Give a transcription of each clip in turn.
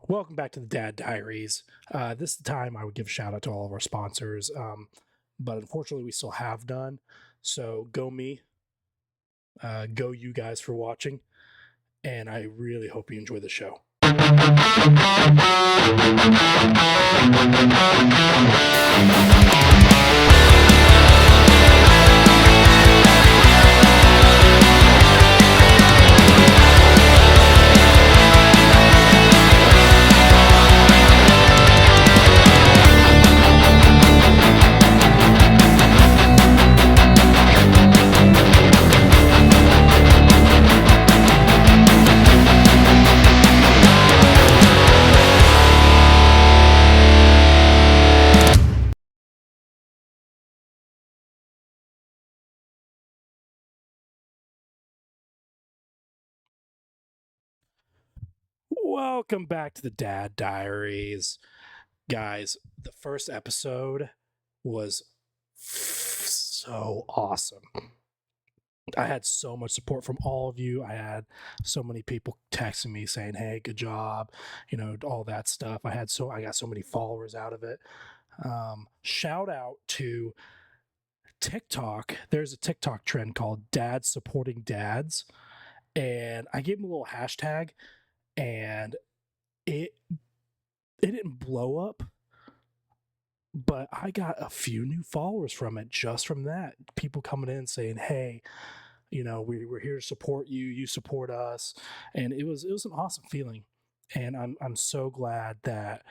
Welcome back to the Dad Diaries. This is the time I would give a shout out to all of our sponsors, but unfortunately, we still have none. So go me, go you guys for watching, and I really hope you enjoy the show. Welcome back to the Dad Diaries. Guys, the first episode was so awesome. I had so much support from all of you. I had so many people texting me saying, "Hey, good job," all that stuff. I got so many followers out of it. Shout out to TikTok. There's a TikTok trend called Dads Supporting Dads, and I gave them a little hashtag, and it didn't blow up, but I got a few new followers from it just from that. People coming in saying, "Hey, we're here to support you. You support us," and it was an awesome feeling. And I'm so glad that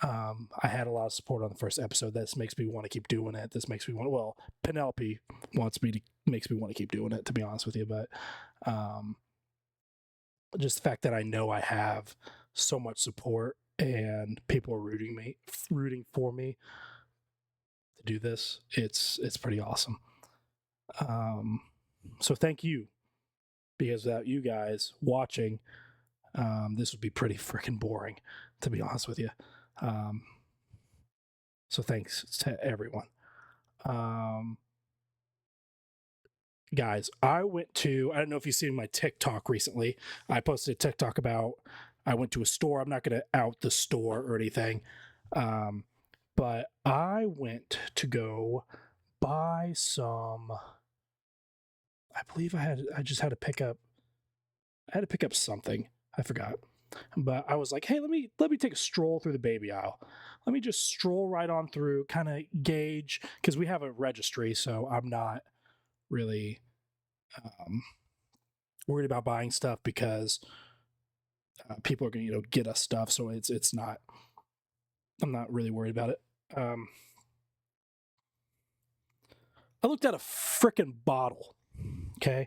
I had a lot of support on the first episode. This makes me want to keep doing it. This makes me want. Well, Penelope makes me want to keep doing it. To be honest with you, but just the fact that I know I have so much support and people are rooting for me to do this. It's pretty awesome. So thank you, because without you guys watching, this would be pretty freaking boring, to be honest with you. So thanks to everyone. Guys, I don't know if you've seen my TikTok recently. I posted a TikTok about I went to a store. I'm not going to out the store or anything. But I went to go buy some. I believe I just had to pick up. I had to pick up something. I forgot. But I was like, hey, let me take a stroll through the baby aisle. Let me just stroll right on through, kind of gauge, because we have a registry, so I'm not really worried about buying stuff because people are going to get us stuff. So it's not. I'm not really worried about it. I looked at a freaking bottle. Okay,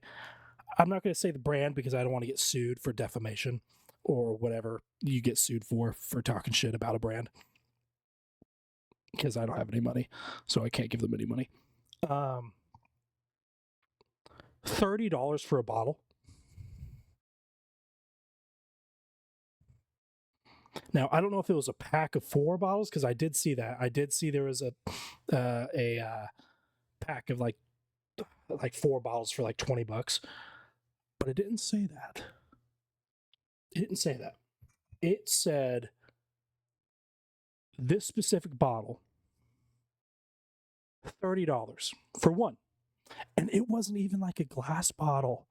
I'm not going to say the brand because I don't want to get sued for defamation or whatever you get sued for talking shit about a brand, because I don't have any money, so I can't give them any money. $30 for a bottle. Now I don't know if it was a pack of 4 bottles, because I did see that. I did see there was a pack of like 4 bottles for like $20, but it didn't say that. It didn't say that. It said this specific bottle, $30 for one. And it wasn't even like a glass bottle.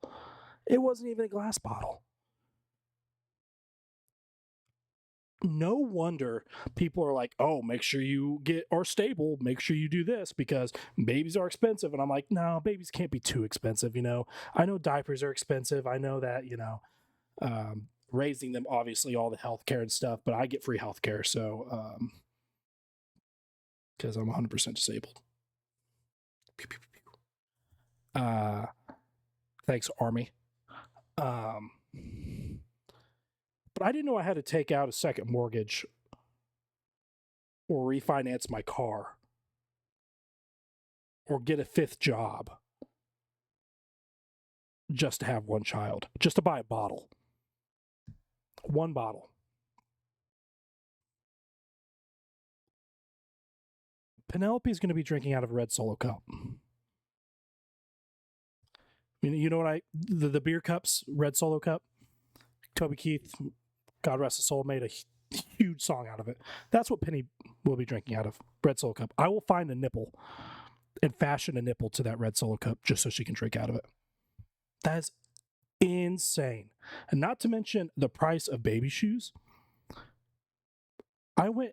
It wasn't even a glass bottle. No wonder people are like, oh, make sure you are stable. Make sure you do this because babies are expensive. And I'm like, no, babies can't be too expensive. I know diapers are expensive. I know that, raising them, obviously, all the healthcare and stuff, but I get free healthcare. So, because I'm 100% disabled. Thanks, Army. But I didn't know I had to take out a second mortgage or refinance my car or get a 5th job just to have one child, just to buy a bottle. One bottle. Penelope's going to be drinking out of a red Solo cup. You know what the beer cups, red Solo cup? Toby Keith, God rest his soul, made a huge song out of it. That's what Penny will be drinking out of. Red Solo Cup. I will find a nipple and fashion a nipple to that Red Solo Cup just so she can drink out of it. That is insane. And not to mention the price of baby shoes. I went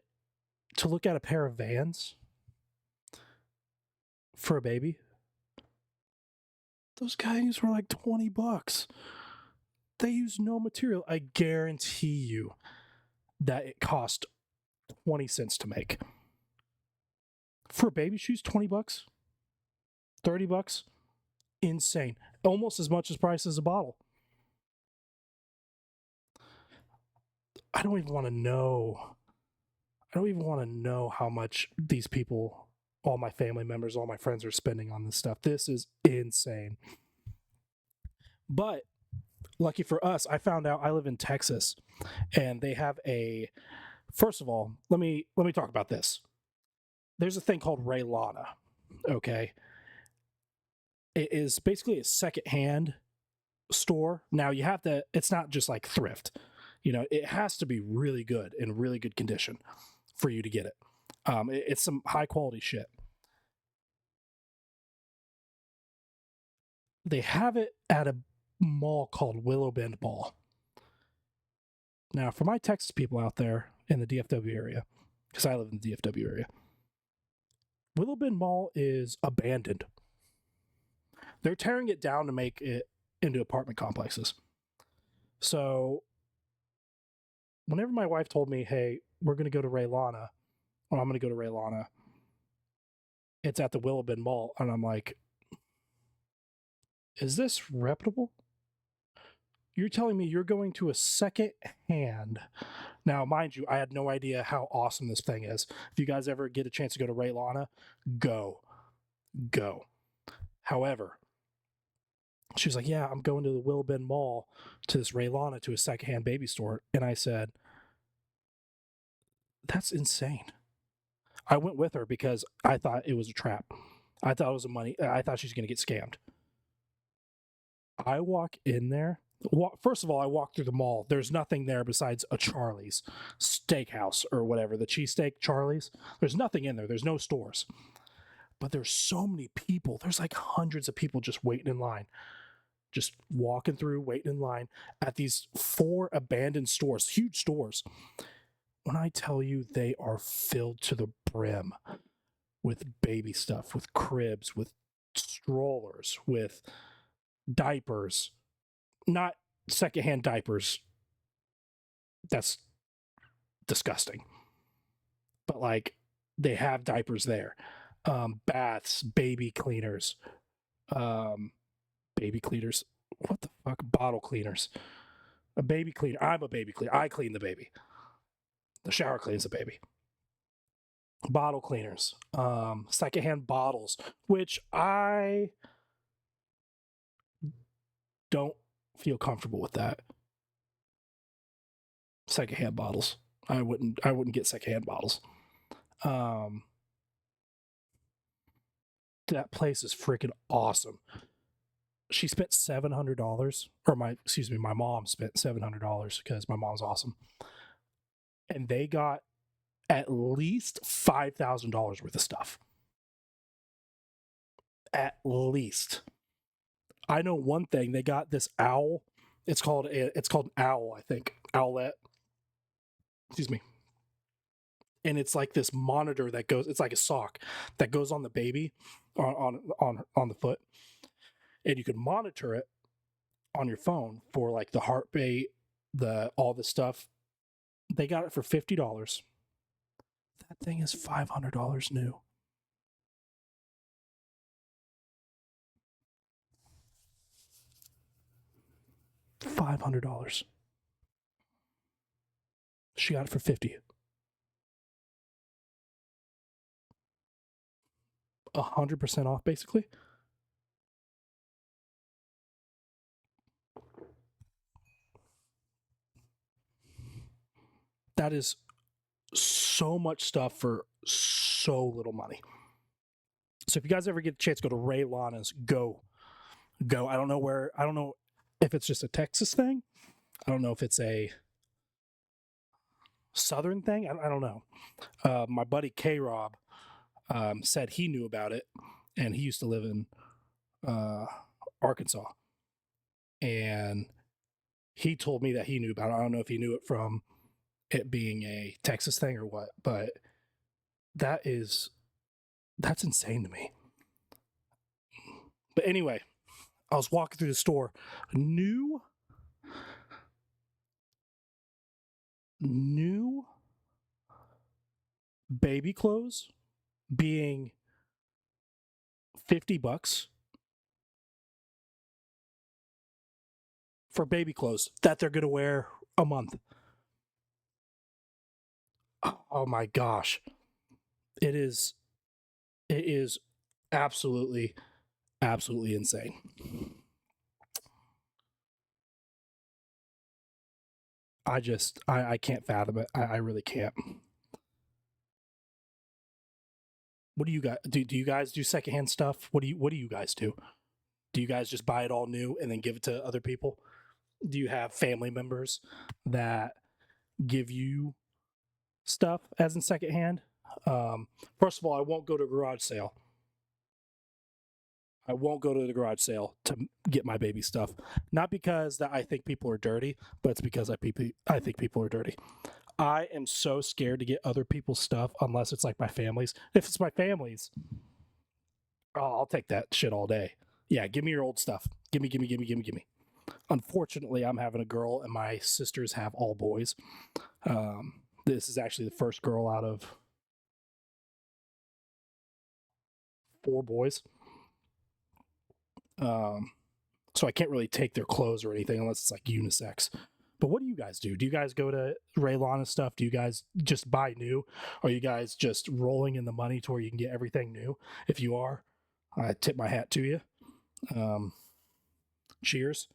to look at a pair of Vans for a baby. Those guys were like $20. They use no material. I guarantee you that it cost 20 cents to make. For baby shoes, $20, $30, insane. Almost as much as price as a bottle. I don't even want to know how much these people, all my family members, all my friends are spending on this stuff. This is insane. But lucky for us, I found out I live in Texas, and they have a. First of all, let me talk about this. There's a thing called Raylana. Okay, it is basically a secondhand store. Now you have to. It's not just like thrift. It has to be really good, in really good condition for you to get it. It's some high quality shit. They have it at a mall called Willow Bend Mall. Now, for my Texas people out there in the DFW area, because I live in the DFW area, Willow Bend Mall is abandoned. They're tearing it down to make it into apartment complexes. So, whenever my wife told me, hey, we're going to go to Raylana, or I'm going to go to Raylana, it's at the Willow Bend Mall, and I'm like, is this reputable? You're telling me you're going to a second hand. Now, mind you, I had no idea how awesome this thing is. If you guys ever get a chance to go to Raylana, go. However, she was like, yeah, I'm going to the Willow Bend Mall to this Raylana, to a secondhand baby store. And I said, that's insane. I went with her because I thought it was a trap. I thought it was I thought she was going to get scammed. I walk in there. First of all, I walk through the mall. There's nothing there besides a Charlie's Steakhouse or whatever, the cheesesteak Charlie's. There's nothing in there. There's no stores. But there's so many people. There's like hundreds of people just waiting in line. Just walking through, waiting in line at these 4 abandoned stores, huge stores. When I tell you they are filled to the brim with baby stuff, with cribs, with strollers, with diapers, not secondhand diapers. That's disgusting. But like, they have diapers there. Baths, baby cleaners. Baby cleaners. What the fuck? Bottle cleaners. A baby cleaner. I'm a baby cleaner. I clean the baby. The shower cleans the baby. Bottle cleaners. Secondhand bottles, which I don't feel comfortable with that. Secondhand bottles. I wouldn't get secondhand bottles. That place is freaking awesome. She spent $700, or my mom spent $700 because my mom's awesome. And they got at least $5,000 worth of stuff. At least. I know one thing. They got this owl. It's called an owl, I think. Owlet. Excuse me. And it's like this monitor that goes. It's like a sock that goes on the baby, on the foot, and you can monitor it on your phone for like the heart rate, all the stuff. They got it for $50. That thing is $500 new. $500. She got it for $50. 100% off, basically. That is so much stuff for so little money. So if you guys ever get a chance to go to Raylana's, go. I don't know if it's just a Texas thing. I don't know if it's a Southern thing. I don't know. My buddy K Rob said he knew about it, and he used to live in uh, Arkansas, and he told me that he knew about it. I don't know if he knew it from it being a Texas thing or what, but that's insane to me. But anyway, I was walking through the store, new baby clothes being $50 for baby clothes that they're going to wear a month. Oh my gosh. It is absolutely insane. I can't fathom it. I really can't. What do you guys do? Do you guys do secondhand stuff? What do you guys do? Do you guys just buy it all new and then give it to other people? Do you have family members that give you stuff as in secondhand? First of all, I won't go to a garage sale. I won't go to the garage sale to get my baby stuff. Not because that I think people are dirty, but it's because I think people are dirty. I am so scared to get other people's stuff unless it's like my family's. If it's my family's, I'll take that shit all day. Yeah, give me your old stuff. Give me. Unfortunately, I'm having a girl, and my sisters have all boys. This is actually the first girl out of 4 boys. So I can't really take their clothes or anything unless it's like unisex. But what do you guys do? Do you guys go to Raylon and stuff? Do you guys just buy new? Or are you guys just rolling in the money to where you can get everything new? If you are, I tip my hat to you. Cheers.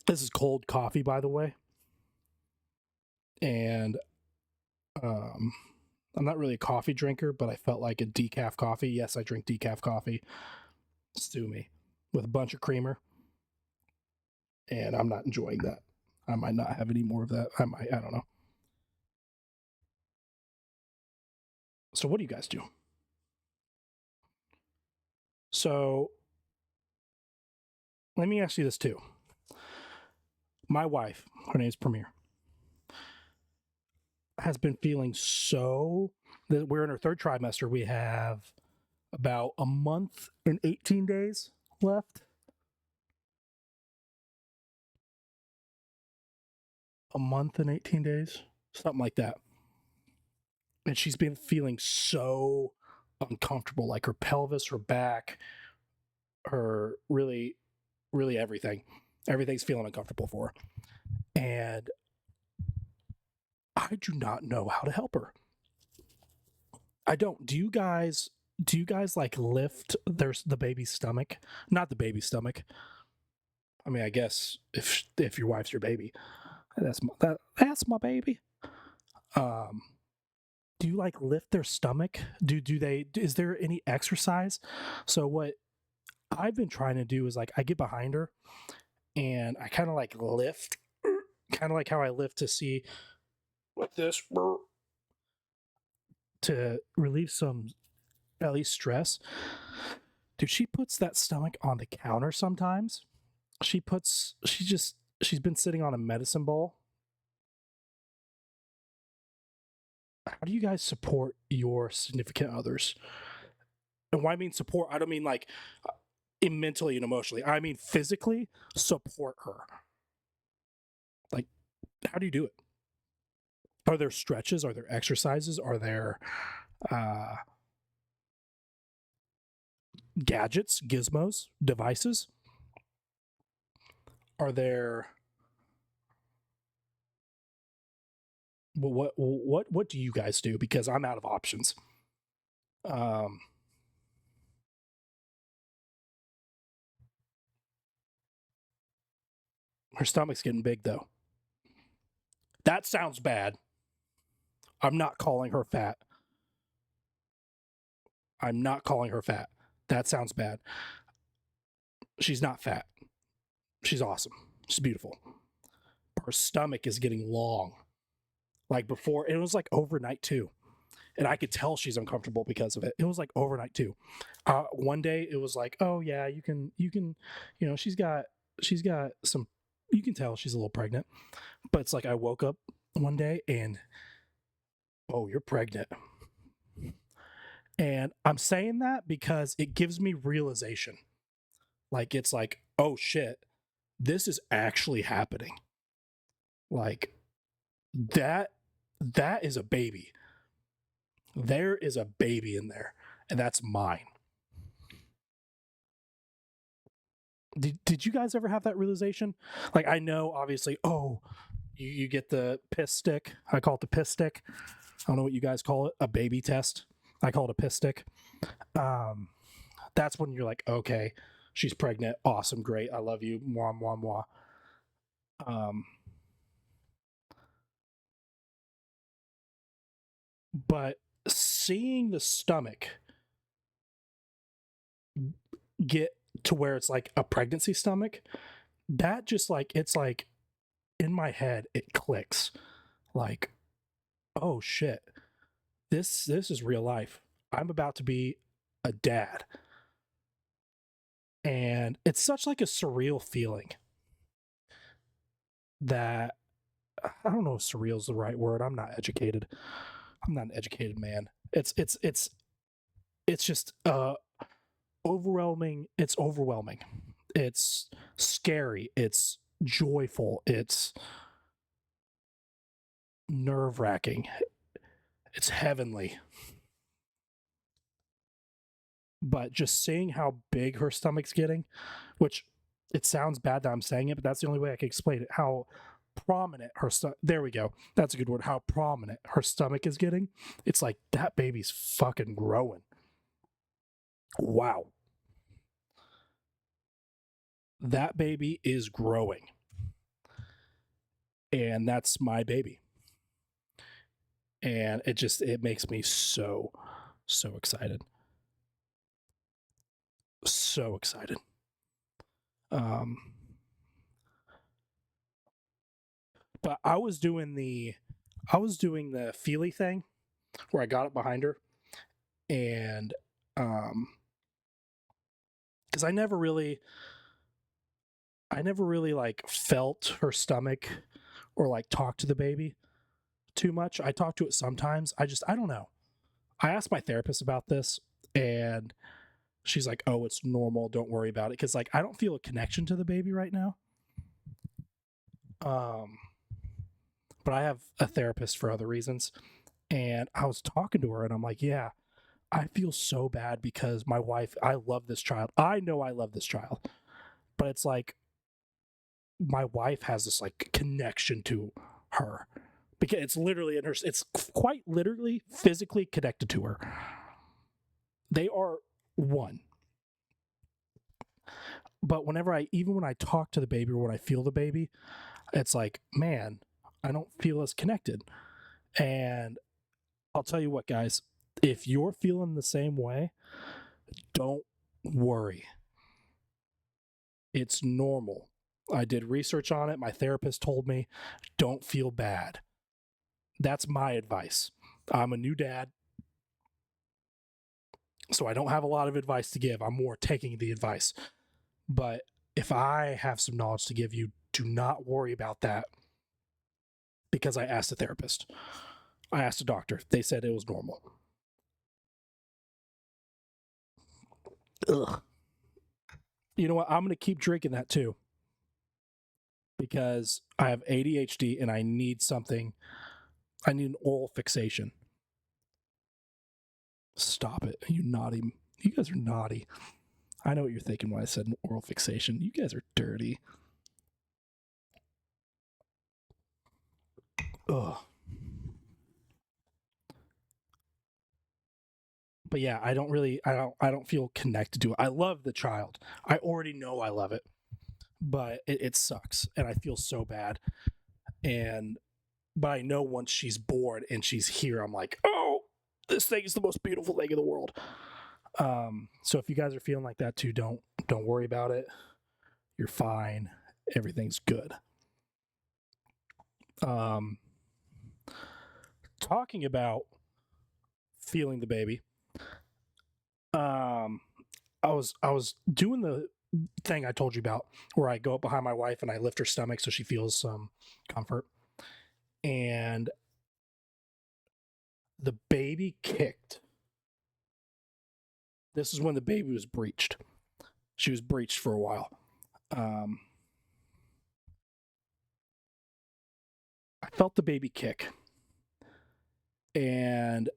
This is cold coffee, by the way. And I'm not really a coffee drinker, but I felt like a decaf coffee. Yes, I drink decaf coffee. Sue me. With a bunch of creamer. And I'm not enjoying that. I might not have any more of that. I don't know. So what do you guys do? So let me ask you this too. My wife, her name's Premier, has been feeling so that we're in her 3rd trimester. We have about a month and 18 days left. A month and 18 days, something like that. And she's been feeling so uncomfortable, like her pelvis, her back, her really everything. Everything's feeling uncomfortable for her. And I do not know how to help her. I don't. Do you guys like lift the baby's stomach? Not the baby's stomach. I mean, I guess if your wife's your baby, that's my baby. Do you like lift their stomach? Do they? Is there any exercise? So what I've been trying to do is like I get behind her and I kind of like lift, kind of like how I lift to see like this to relieve some at least stress. Dude, she puts that stomach on the counter sometimes. She's been sitting on a medicine ball. How do you guys support your significant others? And when I mean support, I don't mean like mentally and emotionally. I mean physically support her. Like, how do you do it? Are there stretches? Are there exercises? Are there gadgets, gizmos, devices? Are there what do you guys do? Because I'm out of options. Um, her stomach's getting big though. That sounds bad. I'm not calling her fat. I'm not calling her fat. That sounds bad. She's not fat. She's awesome. She's beautiful. her stomach is getting long. Like before, it was like overnight too. And I could tell she's uncomfortable because of it. It was like overnight too. One day it was like, oh yeah, she's got some, you can tell she's a little pregnant. But it's like I woke up one day and, oh, you're pregnant. And I'm saying that because it gives me realization. Like it's like, oh shit, this is actually happening. Like that is a baby. There is a baby in there, and that's mine. Did you guys ever have that realization? Like I know obviously, oh, you get the piss stick. I call it the piss stick. I don't know what you guys call it, a baby test. I call it a piss stick. That's when you're like, okay, she's pregnant. Awesome, great. I love you. Mwah, mwah, mwah. But seeing the stomach get to where it's like a pregnancy stomach, that just like, it's like in my head, it clicks. Like, oh shit, this is real life. I'm about to be a dad. And it's such like a surreal feeling that I don't know if surreal is the right word. I'm not educated. I'm not an educated man. It's just overwhelming. It's overwhelming. It's scary. It's joyful. It's nerve-wracking. It's heavenly. But just seeing how big her stomach's getting, which it sounds bad that I'm saying it, but that's the only way I can explain it. How prominent her stomach, there we go. That's a good word. How prominent her stomach is getting. It's like that baby's fucking growing. Wow. That baby is growing. And that's my baby. And it makes me so excited. So excited. But I was doing the feely thing where I got it behind her, and because I never really like felt her stomach or like talked to the baby too much. I talked to it sometimes. I don't know. I asked my therapist about this, and she's like, "Oh, it's normal. Don't worry about it." Because like I don't feel a connection to the baby right now. But I have a therapist for other reasons, and I was talking to her, and I'm like, "Yeah, I feel so bad because my wife. I love this child. I know I love this child, but it's like my wife has this like connection to her." Because it's literally in her, it's quite literally physically connected to her. They are one. But even when I talk to the baby or when I feel the baby, it's like, man, I don't feel as connected. And I'll tell you what, guys, if you're feeling the same way, don't worry. It's normal. I did research on it. My therapist told me, don't feel bad. That's my advice. I'm a new dad, so I don't have a lot of advice to give. I'm more taking the advice. But if I have some knowledge to give you, do not worry about that, because I asked a therapist. I asked a doctor. They said it was normal. Ugh. You know what? I'm going to keep drinking that too, because I have ADHD and I need something. I need an oral fixation. Stop it. You naughty. You guys are naughty. I know what you're thinking when I said an oral fixation. You guys are dirty. Ugh. But yeah, I don't feel connected to it. I love the child. I already know I love it, but it sucks, and I feel so bad. But I know once she's born and she's here, I'm like, oh, this thing is the most beautiful thing in the world. So if you guys are feeling like that too, don't worry about it. You're fine. Everything's good. Um, talking about feeling the baby. Um, I was doing the thing I told you about where I go up behind my wife and I lift her stomach so she feels some comfort. And the baby kicked. This is when the baby was breached. She was breached for a while. Um, I felt the baby kick. And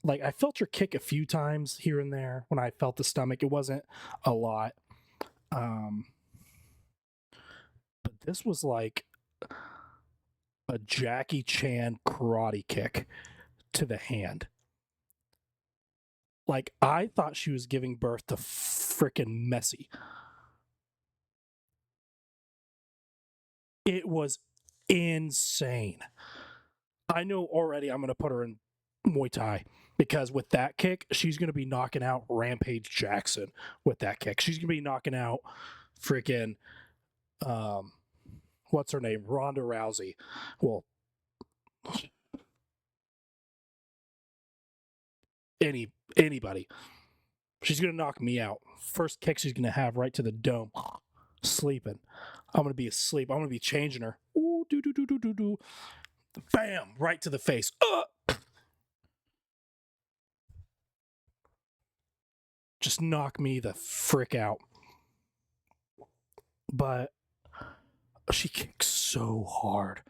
like I felt her kick a few times here and there when I felt the stomach. It wasn't a lot. Um, but this was like a Jackie Chan karate kick to the hand. Like I thought she was giving birth to freaking Messi. It was insane. I know already I'm going to put her in Muay Thai because with that kick, she's going to be knocking out Rampage Jackson with that kick. She's going to be knocking out freaking, um, what's her name? Ronda Rousey. Well, anybody. She's going to knock me out. First kick she's going to have right to the dome. Sleeping. I'm going to be asleep. I'm going to be changing her. Ooh, do, do, do, do, do, do. Bam! Right to the face. Just knock me the frick out. But she kicks so hard.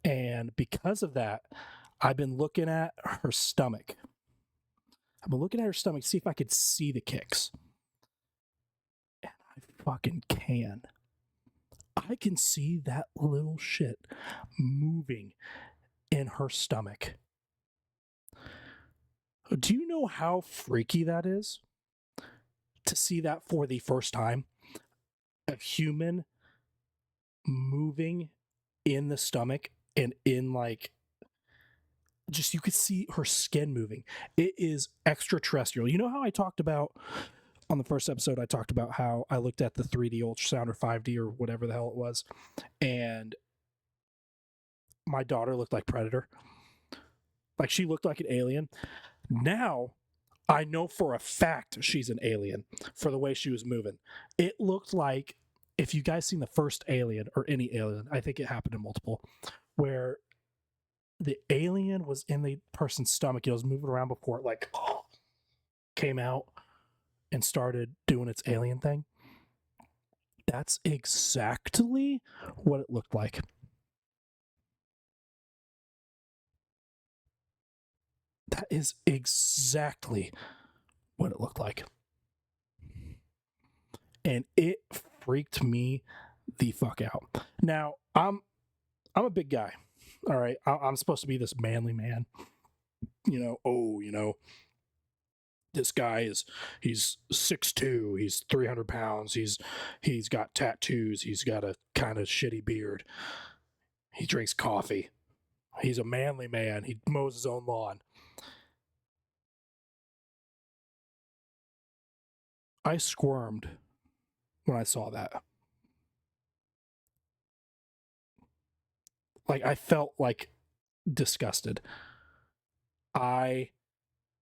And because of that, I've been looking at her stomach. I've been looking at her stomach to see if I could see the kicks. And I fucking can. I can see that little shit moving in her stomach. Do you know how freaky that is? To see that for the first time? A human moving in the stomach and in like just you could see her skin moving. It is extraterrestrial. You know how I talked about on the first episode, I talked about how I looked at the 3D ultrasound or 5D or whatever the hell it was, and my daughter looked like Predator. Like she looked like an alien. Now I know for a fact she's an alien for the way she was moving. It looked like if you guys seen the first Alien or any Alien, I think it happened in multiple, where the alien was in the person's stomach. It was moving around before it like came out and started doing its alien thing. That's exactly what it looked like. That is exactly what it looked like. And it freaked me the fuck out. Now, I'm a big guy. All right. I'm supposed to be this manly man. This guy he's 6'2", he's 300 pounds, he's got tattoos, he's got a kind of shitty beard, he drinks coffee, he's a manly man, he mows his own lawn. I squirmed when I saw that. Like I felt like disgusted. I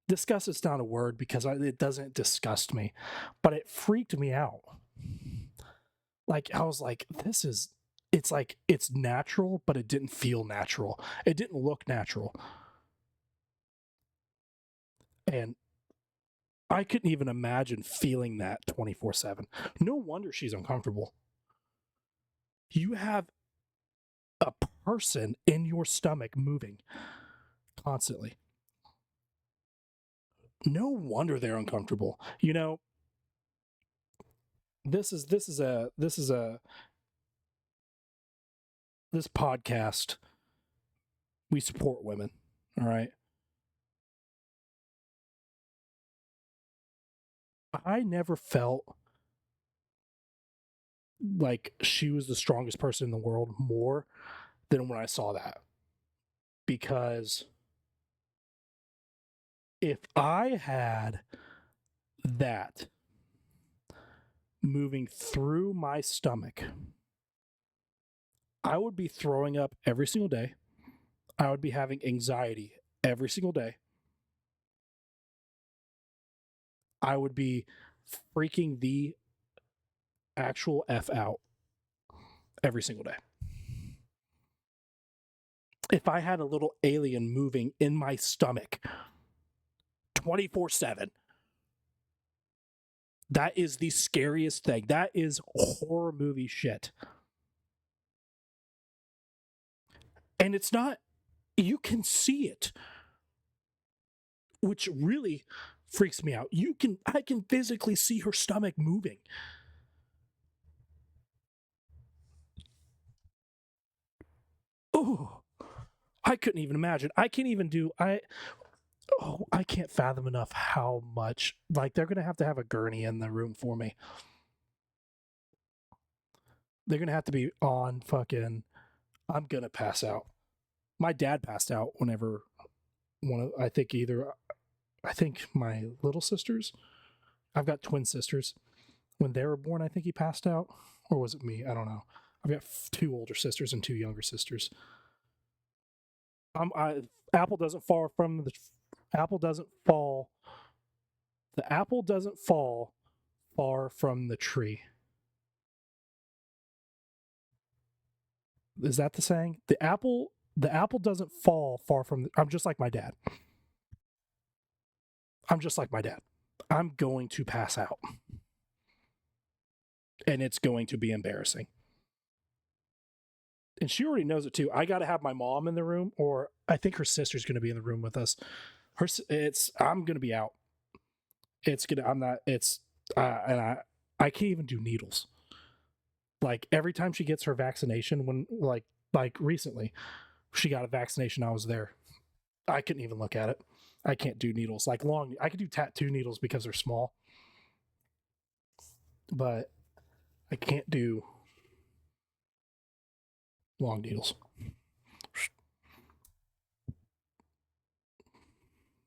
disgust is not a word because it doesn't disgust me, but it freaked me out. Like I was like, it's like it's natural, but it didn't feel natural. It didn't look natural. And I couldn't even imagine feeling that 24/7. No wonder she's uncomfortable. You have a person in your stomach moving constantly. No wonder they're uncomfortable. This podcast, we support women, all right? I never felt like she was the strongest person in the world more than when I saw that. Because if I had that moving through my stomach, I would be throwing up every single day. I would be having anxiety every single day. I would be freaking the actual F out every single day. If I had a little alien moving in my stomach 24/7, that is the scariest thing. That is horror movie shit. And it's not, you can see it, which really freaks me out. I can physically see her stomach moving. Oh, I couldn't even imagine. I can't even do, I can't fathom enough how much, like, they're going to have a gurney in the room for me. They're going to have to be on fucking, I'm going to pass out. My dad passed out whenever I think my little sisters, I've got twin sisters. When they were born, I think he passed out. Or was it me? I don't know. I've got 2 older sisters and 2 younger sisters. Apple doesn't fall from the apple doesn't fall. The apple doesn't fall far from the tree. Is that the saying? The apple doesn't fall far from I'm just like my dad. I'm just like my dad. I'm going to pass out. And it's going to be embarrassing. And she already knows it too. I got to have my mom in the room, or I think her sister's going to be in the room with us. I'm going to be out. And I can't even do needles. Like every time she gets her vaccination, when like recently, she got a vaccination, I was there. I couldn't even look at it. I can't do needles like long. I could do tattoo needles because they're small, but I can't do long needles.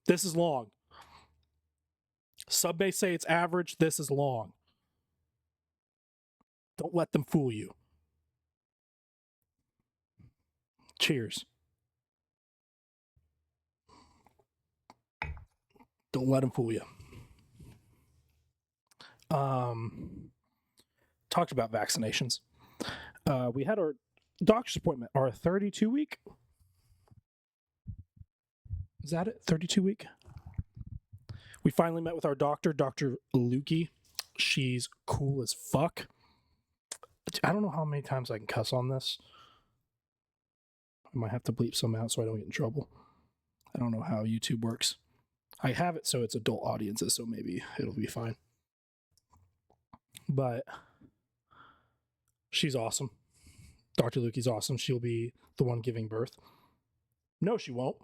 This is long. Some may say it's average. This is long. Don't let them fool you. Cheers. Don't let them fool you. Talked about vaccinations. We had our doctor's appointment, our 32 week. Is that it? 32 week? We finally met with our doctor, Dr. Lukey. She's cool as fuck. I don't know how many times I can cuss on this. I might have to bleep some out so I don't get in trouble. I don't know how YouTube works. I have it so it's adult audiences, so maybe it'll be fine. But she's awesome. Dr. Lukey's awesome. She'll be the one giving birth. No, she won't.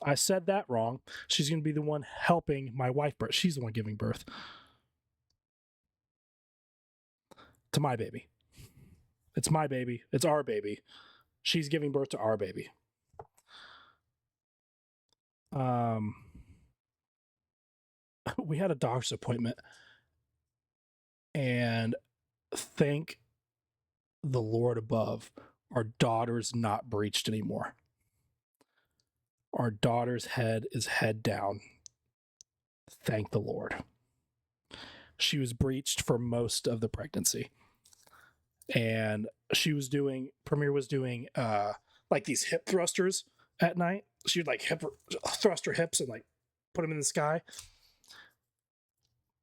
I said that wrong. She's going to be the one helping my wife birth. She's the one giving birth to my baby. It's my baby. It's our baby. She's giving birth to our baby. We had a doctor's appointment, and thank the Lord above, our daughter's not breached anymore. Our daughter's head is head down. Thank the Lord. She was breached for most of the pregnancy. And Premier was doing like these hip thrusters at night. She would like thrust her hips and like put them in the sky.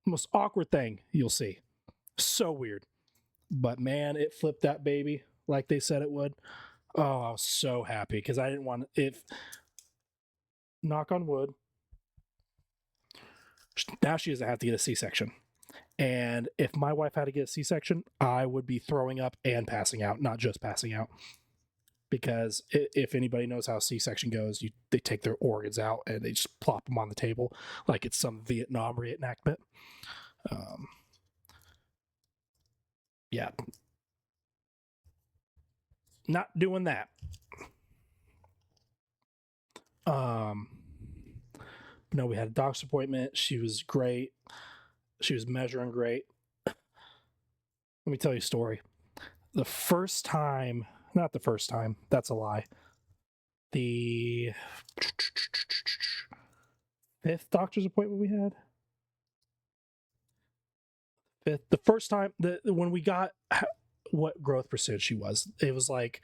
Most awkward thing you'll see. So weird. But man, it flipped that baby like they said it would. Oh, I was so happy because I didn't want, if, knock on wood, now she doesn't have to get a C-section. And if my wife had to get a C-section, I would be throwing up and passing out, not just passing out. Because if anybody knows how a C-section goes, they take their organs out and they just plop them on the table like it's some Vietnam reenactment. Yeah. Not doing that. No, we had a doctor's appointment. She was great. She was measuring great. Let me tell you a story. the first time, not the first time, that's a lie. The fifth doctor's appointment we had. Fifth, the first time when we got what growth percentage she was, it was like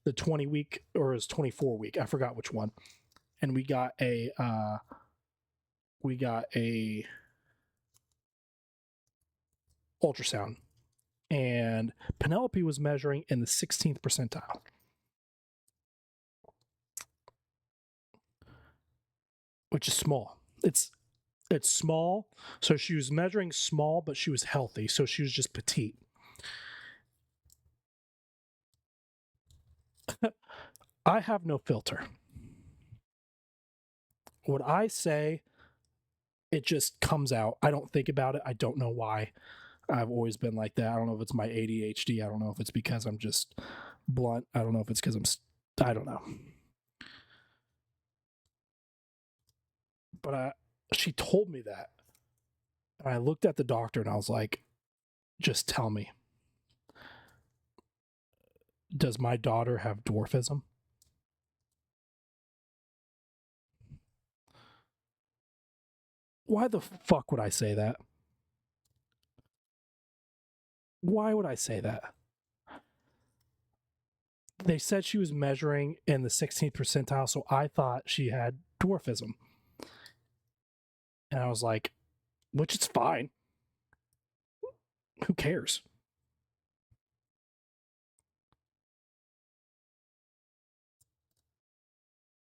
the 20 week or it was 24 week. I forgot which one. And we got a ultrasound, and Penelope was measuring in the 16th percentile, which is small. It's small. So she was measuring small, but she was healthy. So she was just petite. I have no filter. What I say, it just comes out. I don't think about it. I don't know why. I've always been like that. I don't know if it's my ADHD. I don't know if it's because I'm just blunt. I don't know if it's because I don't know. But she told me that. And I looked at the doctor and I was like, just tell me. Does my daughter have dwarfism? Why the fuck would I say that? Why would I say that? They said she was measuring in the 16th percentile, so I thought she had dwarfism. And I was like, which is fine. Who cares?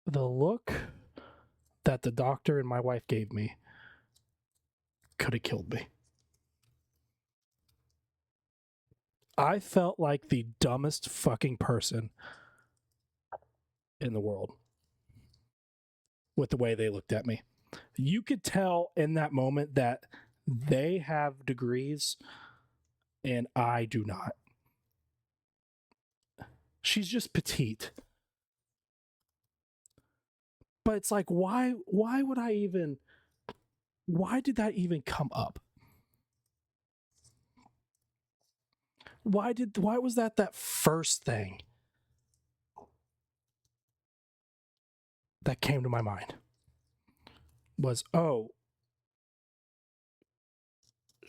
The look that the doctor and my wife gave me could have killed me. I felt like the dumbest fucking person in the world with the way they looked at me. You could tell in that moment that they have degrees and I do not. She's just petite. But it's like, why would I even, why did that even come up? Why was that first thing that came to my mind? Was, oh,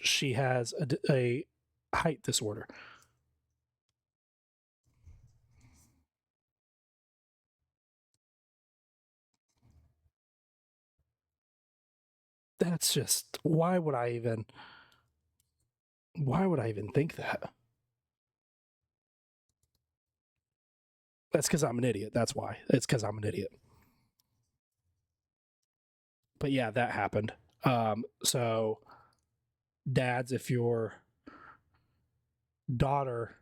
she has a height disorder. That's just, why would I even think that? That's because I'm an idiot. That's why. It's because I'm an idiot. But yeah, that happened. So dads, if your daughter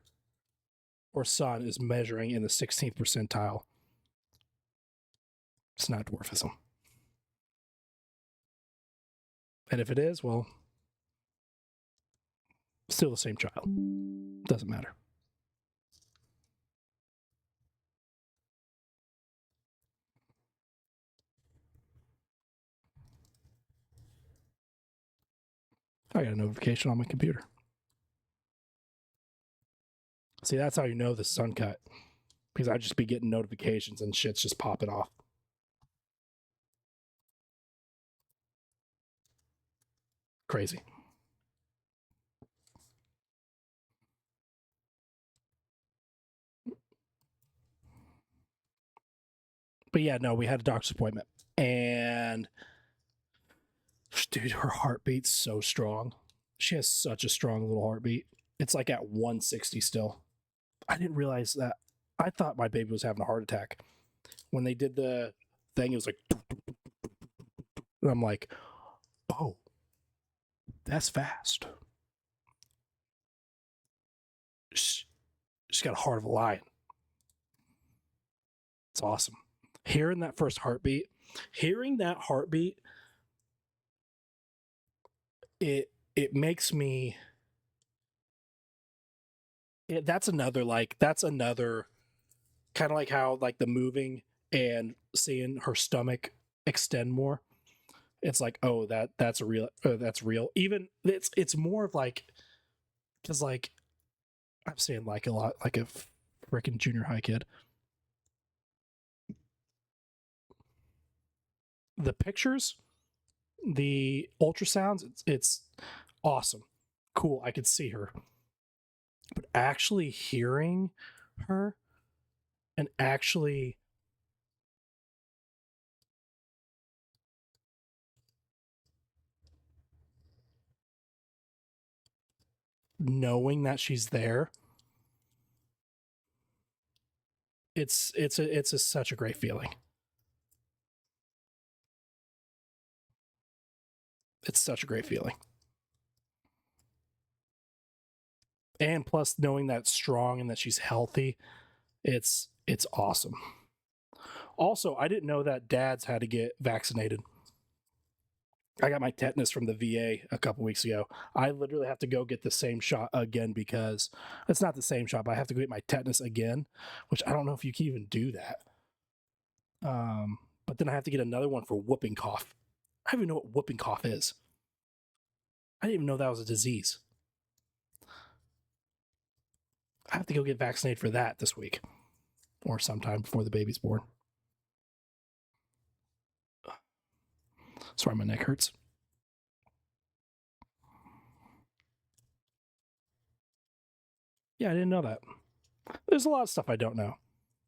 or son is measuring in the 16th percentile, it's not dwarfism. And if it is, well, still the same child. Doesn't matter. I got a notification on my computer. See, that's how you know this is uncut. Because I just be getting notifications and shit's just popping off. Crazy. But yeah, no, we had a doctor's appointment. And dude, her heartbeat's so strong. She has such a strong little heartbeat. It's like at 160 still. I didn't realize that. I thought my baby was having a heart attack. When they did the thing, it was like, and I'm like, oh, that's fast. She's got a heart of a lion. It's awesome. Hearing that first heartbeat, it makes me. That's another kind of like how like the moving and seeing her stomach extend more. It's like, oh, that's real. That's real. Even it's more of like, because like I'm saying like a lot, like a freaking junior high kid. The pictures, the ultrasounds, it's awesome. Cool. I could see her. But actually hearing her and actually knowing that she's there, it's such a great feeling. It's such a great feeling. And plus knowing that it's strong and that she's healthy, it's awesome. Also, I didn't know that dads had to get vaccinated. I got my tetanus from the VA a couple weeks ago. I literally have to go get the same shot again because it's not the same shot, but I have to go get my tetanus again, which I don't know if you can even do that. But then I have to get another one for whooping cough. I don't even know what whooping cough is. I didn't even know that was a disease. I have to go get vaccinated for that this week or sometime before the baby's born. Sorry, my neck hurts. Yeah, I didn't know that. There's a lot of stuff I don't know,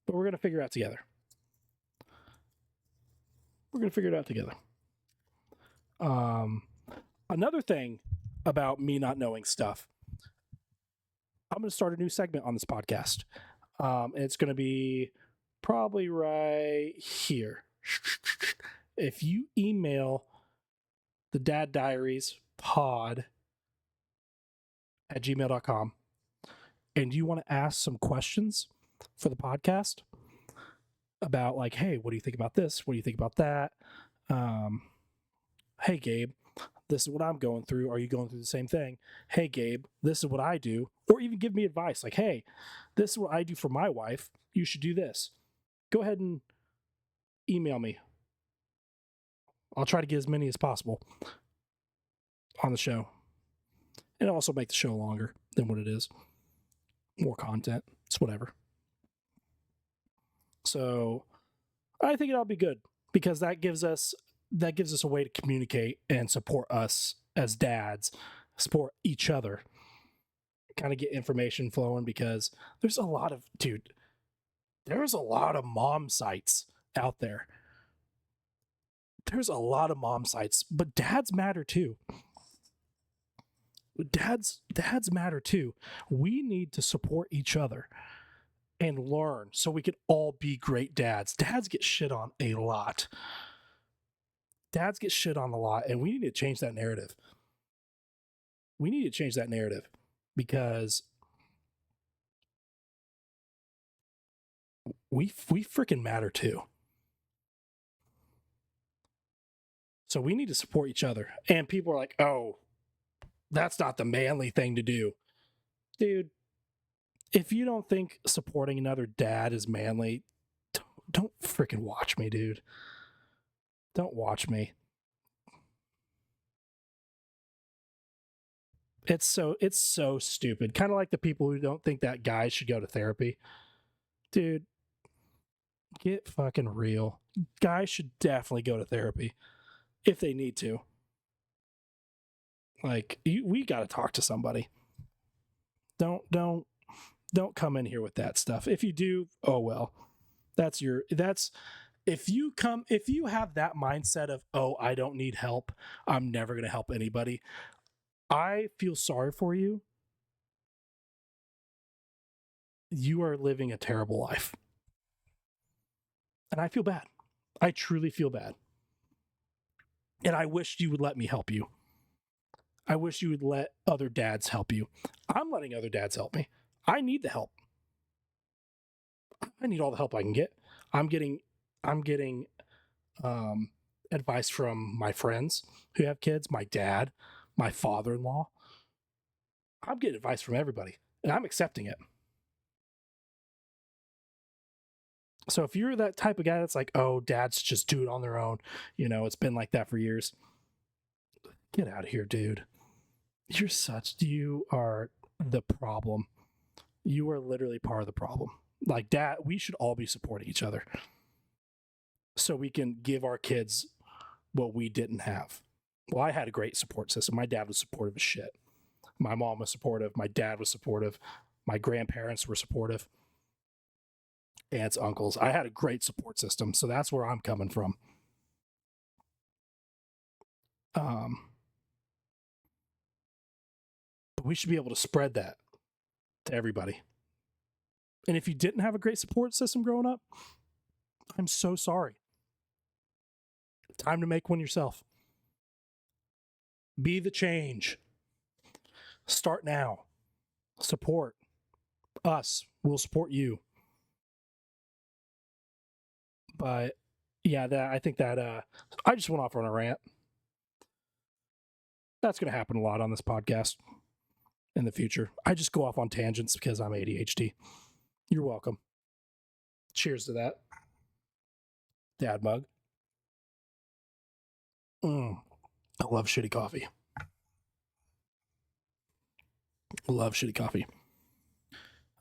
but we're going to figure it out together. We're going to figure it out together. Another thing about me not knowing stuff, I'm going to start a new segment on this podcast. And it's going to be probably right here. If you email the Dad Diaries pod at gmail.com and you want to ask some questions for the podcast about like, hey, what do you think about this? What do you think about that? Hey, Gabe, this is what I'm going through. Are you going through the same thing? Hey, Gabe, this is what I do. Or even give me advice like, hey, this is what I do for my wife. You should do this. Go ahead and email me. I'll try to get as many as possible on the show. And also make the show longer than what it is. More content. It's whatever. So I think it'll be good because that gives us a way to communicate and support us as dads, support each other, kind of get information flowing because there's a lot of mom sites out there. There's a lot of mom sites, but dads matter too. Dads matter too. We need to support each other and learn so we can all be great dads. Dads get shit on a lot. And we need to change that narrative. We need to change that narrative because we freaking matter too. So we need to support each other. And people are like, "Oh, that's not the manly thing to do." Dude, if you don't think supporting another dad is manly, don't freaking watch me, dude. Don't watch me. It's so stupid. Kind of like the people who don't think that guys should go to therapy. Dude, get fucking real. Guys should definitely go to therapy if they need to. Like, we got to talk to somebody. Don't come in here with that stuff. If you do, oh well. That's if you have that mindset of, "Oh, I don't need help. I'm never going to help anybody." I feel sorry for you. You are living a terrible life. And I feel bad. I truly feel bad. And I wish you would let me help you. I wish you would let other dads help you. I'm letting other dads help me. I need the help. I need all the help I can get. I'm getting advice from my friends who have kids, my dad, my father-in-law. I'm getting advice from everybody, and I'm accepting it. So if you're that type of guy that's like, "Oh, dads just do it on their own," it's been like that for years. Get out of here, dude. You are the problem. You are literally part of the problem. Like, dad, we should all be supporting each other so we can give our kids what we didn't have. Well, I had a great support system. My dad was supportive as shit. My mom was supportive. My dad was supportive. My grandparents were supportive. Aunts, uncles. I had a great support system. So that's where I'm coming from. But we should be able to spread that to everybody. And if you didn't have a great support system growing up, I'm so sorry. Time to make one yourself. Be the change. Start now. Support us. We'll support you. But yeah, I think that I just went off on a rant. That's going to happen a lot on this podcast in the future. I just go off on tangents because I'm ADHD. You're welcome. Cheers to that. Dad mug. I love shitty coffee.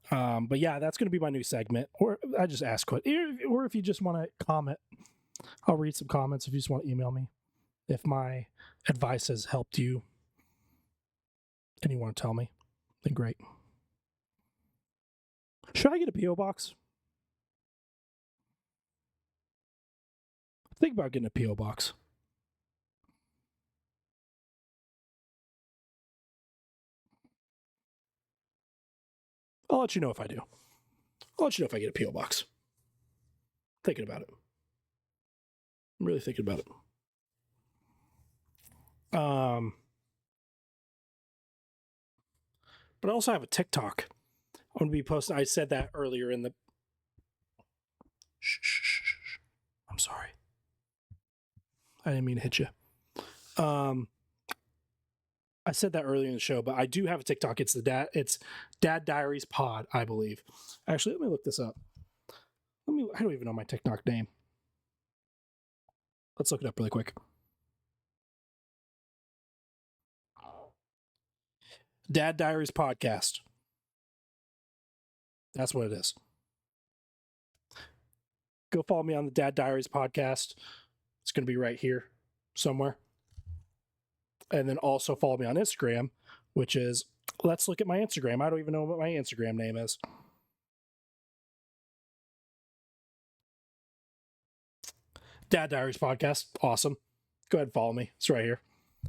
But yeah, that's going to be my new segment. Or I just ask what, or if you just want to comment, I'll read some comments. If you just want to email me, if my advice has helped you and you want to tell me, then great. Should I get a PO box? Think about getting a PO box. I'll let you know if I do. I'll let you know if I get a PO box. Thinking about it. I'm really thinking about it. But I also have a TikTok. I'm going to be posting. I said that earlier in the. Shh. I'm sorry. I didn't mean to hit you. I said that earlier in the show, but I do have a TikTok. It's Dad Diaries Pod, I believe. Actually, let me look this up. I don't even know my TikTok name. Let's look it up really quick. Dad Diaries Podcast. That's what it is. Go follow me on the Dad Diaries Podcast. It's going to be right here somewhere. And then also follow me on Instagram, which is, let's look at my Instagram. I don't even know what my Instagram name is. Dad Diaries Podcast. Awesome. Go ahead and follow me. It's right here.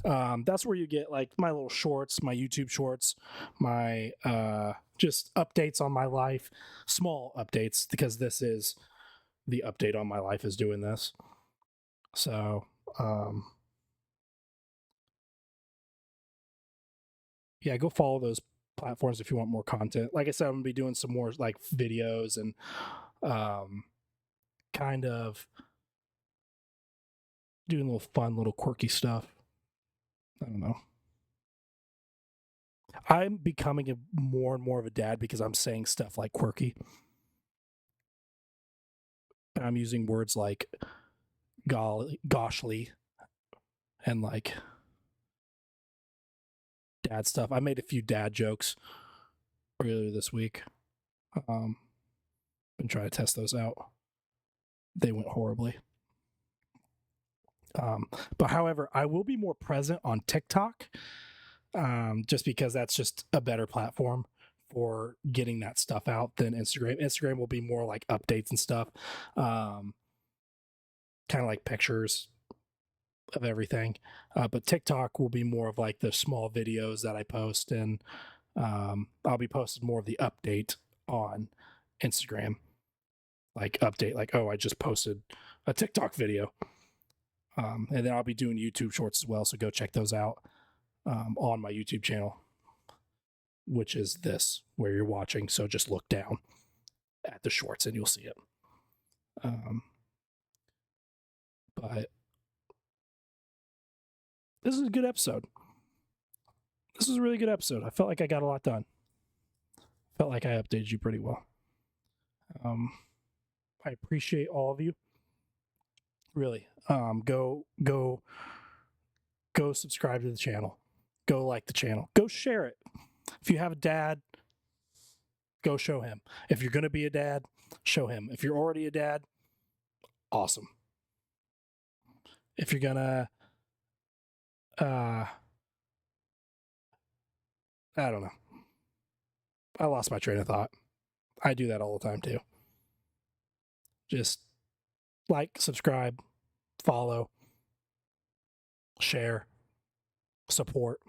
That's where you get like my little shorts, my YouTube shorts, my just updates on my life, small updates, because this is the update on my life is doing this. So, yeah, go follow those platforms if you want more content. Like I said, I'm gonna be doing some more like videos and kind of doing a little fun, little quirky stuff. I don't know. I'm becoming more and more of a dad because I'm saying stuff like quirky. And I'm using words like goshly and like dad stuff. I made a few dad jokes earlier this week. Been trying to test those out. They went horribly. But however, I will be more present on TikTok, just because that's just a better platform for getting that stuff out than Instagram. Instagram will be more like updates and stuff, kind of like pictures of everything. But TikTok will be more of like the small videos that I post, and I'll be posting more of the update on Instagram. Like update, like, oh, I just posted a TikTok video. And then I'll be doing YouTube shorts as well. So go check those out on my YouTube channel, which is this, where you're watching. So just look down at the shorts and you'll see it. But this is a good episode. This is a really good episode. I felt like I got a lot done. Felt like I updated you pretty well. I appreciate all of you. Really. Go subscribe to the channel. Go like the channel. Go share it. If you have a dad, Go show him. If you're going to be a dad, show him. If you're already a dad, awesome. If you're going to, I don't know. I lost my train of thought. I do that all the time too. Just like, subscribe, follow, share, support,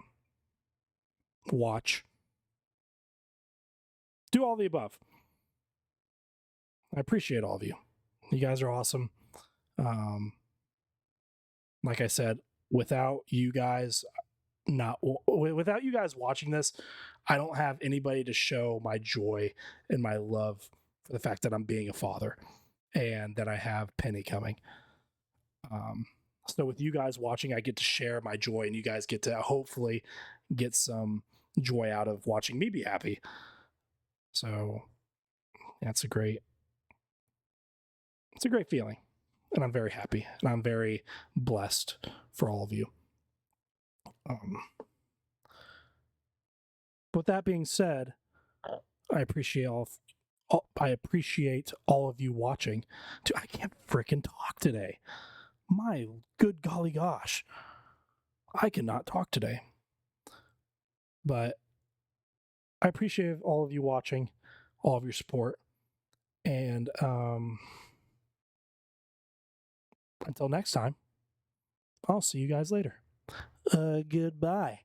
watch. Do all the above. I appreciate all of you. You guys are awesome. Like I said, without you guys watching this, I don't have anybody to show my joy and my love for the fact that I'm being a father and that I have Penny coming. So with you guys watching, I get to share my joy, and you guys get to hopefully get some joy out of watching me be happy. So it's a great feeling, and I'm very happy, and I'm very blessed for all of you. With that being said, I appreciate all of you watching. Dude, I can't freaking talk today. My good golly gosh. I cannot talk today. But I appreciate all of you watching, all of your support. And until next time, I'll see you guys later. Goodbye.